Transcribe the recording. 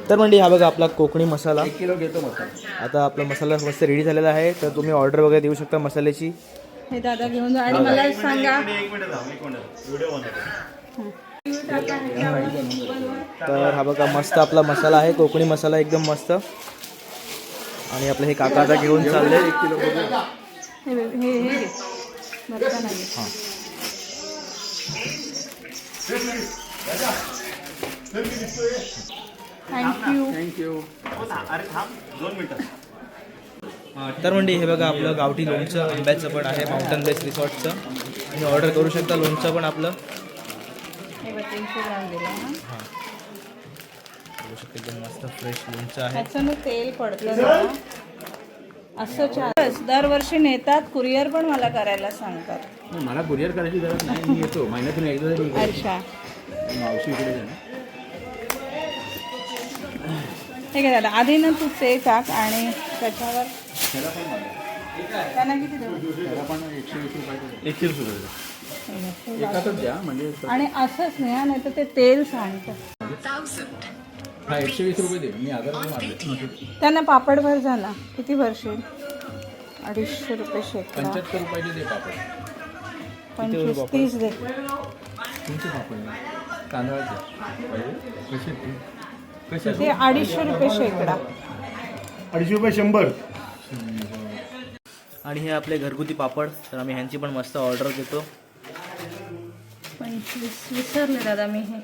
तर म्हणजे हा बघा आपला कोकणी मसाला 1 किलो घेतो मसाला. आता आपला मसाला मस्त रेडी झालेला आहे. तर तुम्ही ऑर्डर वगैरे देऊ शकता मसाल्याची. हे दादा घेऊन जा आणि मला सांगा तर हा बघा मस्त आपला मसाला आहे, कोकणी मसाला एकदम मस्त. आणि आपलं हे काका आता घेऊन चालले. 1 किलो बघू. हे घे. बरं नाही. हां थँक्यू. थँक्यू. तर म्हणजे हे बघा आपलं गावठी लोणचं आंब्याचं पण आहे, माउंटन बेस रिसॉर्टचं. तुम्ही ऑर्डर करू शकता लोणचं पण आपलं. हे बघ 300 ग्राम दिलं ना. हां बघू शकता एकदम मस्त फ्रेश लोणचं आहे. ह्याचं तेल पडतं जरा. असं दरवर्षी नेतात. कुरिअर पण मला करायला सांगतात. मला कुरिअर करायची गरज नाही, मी येतो महिन्यातून एकदा तरी. अच्छा मावशी इकडे आहे ना. ठीक आहे दादा, आधी ना तू ते टाक आणि त्याच्यावर त्याला पण मागा. त्यांना किती देऊ? त्याला पण 120 रुपये. 120 रुपये. एकातच द्या म्हणजे. आणि असंच नाही तर ते तेल सांगतं. हा 120 रुपये दे. मी 1000 रुपये मागले. त्यांना पापड भर झाला. किती भरशील? 250 रुपये शेकडा. 75 रुपयाचे दे पापड. 25 30 दे. तुमचे पापड तांदळाचे कसे ते 250 रुपये शेकडा. 250 रुपये 100. आणि हे आपले घरगुती पापड. तर आम्ही ह्यांची पण मस्त ऑर्डर देतो. 25 विसरले दादा मी हे.